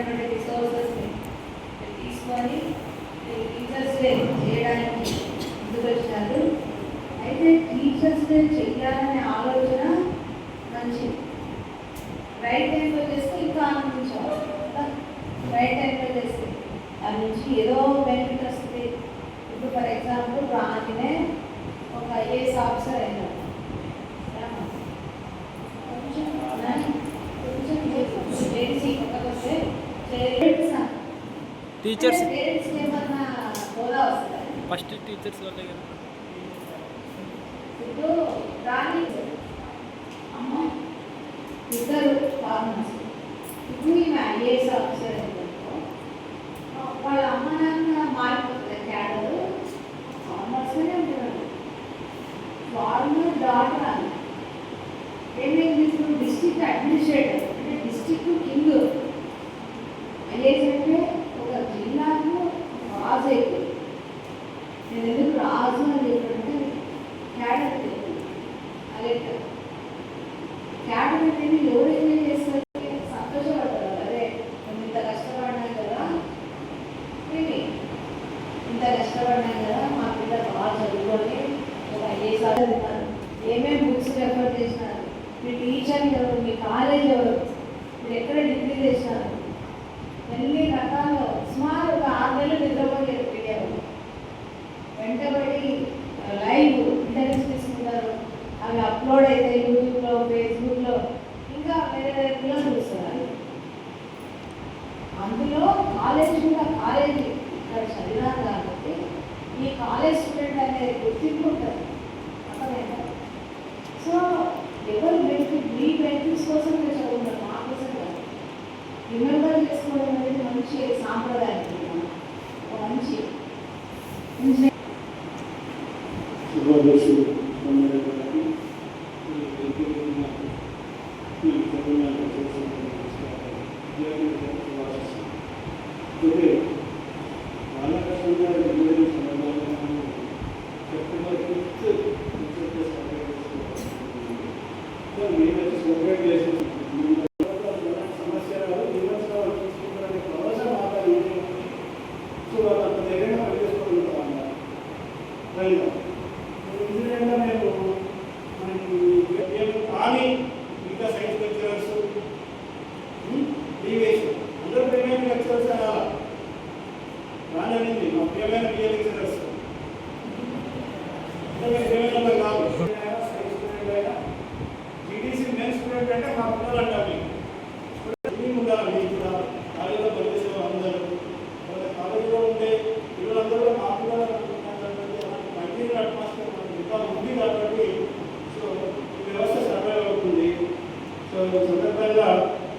ఉన్నటువంటి రిసోర్సెస్ని తీసుకొని teachers day చేయడానికి ముందుకు వచ్చారు. అయితే టీచర్స్ డే చేయాలనే ఆలోచన మంచిది. రైట్ టైంలో చేస్తే ఇంకా ఆనందించాలి. రైట్ టైంలో చేస్తే దాని నుంచి ఏదో బెనిఫిట్ వస్తుంది. ఇప్పుడు ఫర్ ఎగ్జాంపుల్ రాగానే ఒక ఐఏఎస్ ఆఫీసర్ అయినాడు, టీచర్స్ ఏమన్నా హోదా వస్తుంది. ఫస్ట్ టీచర్స్ వాళ్ళే కదా. ఇప్పుడు రాని అమ్మ ఇద్దరు ఫార్మర్స్, ఇప్పుడు ఈమె ఐఏఎస్ ఆఫీసర్ అయినప్పుడు వాళ్ళ అమ్మ నాన్న మారిపోతుంది. క్యాడర్ ఫార్మర్స్గానే ఉంటున్నారు. ఫార్మర్ డాటర్ అని ఏమైంది, ఇప్పుడు డిస్ట్రిక్ట్ అడ్మినిస్ట్రేటర్ అంటే డిస్ట్రిక్ట్ కింగ్. ఐఏఎస్ అంటే ఒక జిల్లాకు రాజు అయిపోయింది. నేను ఎందుకు రాజు అని చెప్పానంటే క్యాడర్ కలెక్టర్ క్యాడర్ అనేది ఎవరు ఎంజాయ్ చేస్తారు, సంతోషపడతారు. అదే మేము ఇంత కష్టపడినాం కదా, మేము ఇంత కష్టపడినాం కదా, మా పిల్ల బాగా చదువుకొని ఒక ఐఏఎస్ చదువుతున్నారు, ఏమేమి బుక్స్ రెఫర్ చేసినారు, మీ టీచర్ ఎవరు, మీ కాలేజ్ ఎవరు, మీరు ఎక్కడ డిగ్రీ చేసినారు, ఎన్ని రకాలు. సుమారు ఒక 6 నెలలు నిద్రపోయి పెట్టారు. వెంటబడి లైవ్ ఇంటర్వ్యూస్ తీసుకుంటారు. అవి అప్లోడ్ అయితే యూట్యూబ్లో, ఫేస్బుక్లో, ఇంకా వేరే వేరేలో చూస్తారు. అందులో కాలేజ్ కూడా కాలేజీ ఇక్కడ చదివాను కాబట్టి ఈ కాలేజ్ స్టూడెంట్ అనేది గుర్తింపు ఉంటుంది. అర్థమైందా? సో ఎవరు బెనిఫిట్, మీ బెనిఫిట్స్ కోసం మీరు చదువుతారు, మా కోసం కాదు. రిమెంబర్ చేసుకోవడం అనేది మంచి సాంప్రదాయం, మంచి కానీ ఇంకా సైన్స్ లెక్చరర్స్ అందరూ ప్రియమైన లెక్చరర్స్ రానండి. మా ప్రియమైన బిఏ లెక్చరర్స్ ప్రియమైన కాదు. సైన్స్ స్టూడెంట్ అయినా జీడీసీ మెయిన్ స్టూడెంట్ అంటే మా పిల్లలు అంటారు. మీకు ఉండాలి, మీకు కూడా కాలేజీలో పనిచేసే అందరూ కాలేజీలో ఉండే పిల్లలందరూ మా పిల్లలు మంచి అట్మాస్ఫియర్ మనకి ఇంకా ఉంది కాబట్టి సో ఈ వ్యవస్థ సర్వైవ్ అవుతుంది. సో సందర్భంగా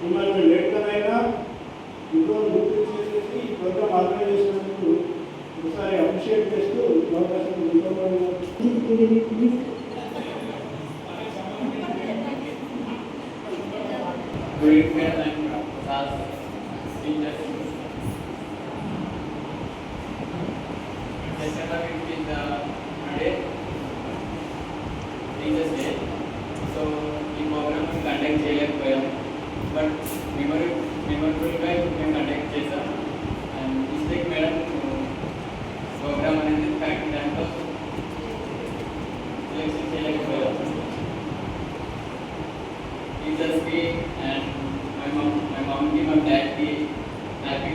మిమ్మల్ని లేట్గానైనా ఇంకో గుర్తు చేసేసి ఈ ప్రోగ్రామ్ ఆర్గనైజ్ చేసినందుకు ఒకసారి అప్రిషియేట్ చేస్తూ అవకాశం టీచర్స్ డే. సో ఈ ప్రోగ్రామ్ కండక్ట్ చేయలేకపోయాం, బట్ మెమరబుల్గా మేము కండక్ట్ చేసాం. అండ్ మిస్టేక్ మేడం ప్రోగ్రామ్ అనేది కరెక్ట్ టైంలో సెలెక్షన్ చేయలేకపోయాం. టీచర్స్కి అండ్ మై మమ్మీకి, మా డాడ్కి హ్యాపీ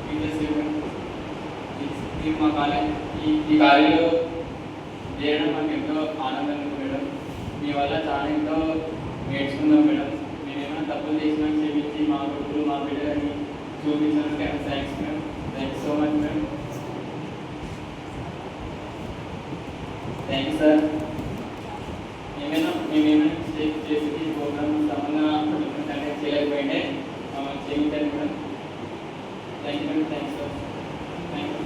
టీచర్స్ డే. మా కాలేజ్ ఈ కాలేజీలో చేయడం మాకు ఎంతో ఆనందంగా మేడం. మీ వల్ల చాలా ఎంతో నేర్చుకున్నాం మేడం. మేము ఏమైనా తప్పులు చేసినా క్షమించి మా కొడుకులు మా బిడ్డలని చూపించాను. Thanks madam. Thank you so much madam. Thank you sir. మేమేమైనా మిస్టేక్ చేసి ఈ ప్రోగ్రామ్ సమంగా కండక్ట్ చేయలేకపోయింటే మమ్మల్ని క్షమించండి మేడం. Thank you madam. Thanks sir. Thank you.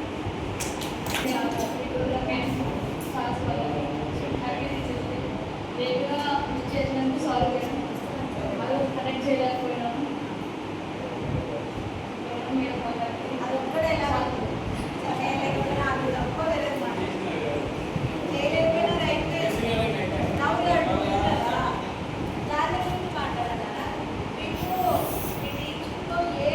లేట్గా చేసినందుకు సారీ మేడం. అది కనెక్ట్ చేయలేకపోయినాము. అది ఒక్కడే ఏ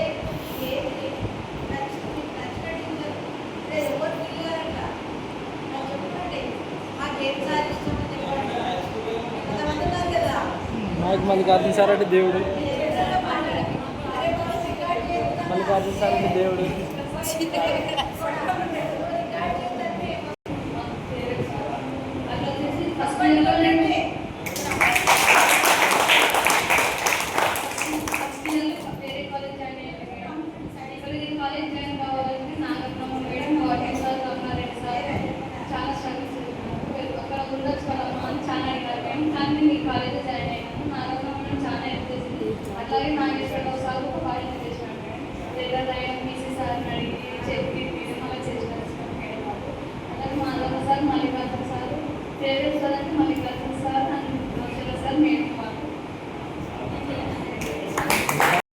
మల్లికార్జున సార్ అంటే దేవుడు. మల్లికార్జున సార్ అంటే దేవుడు.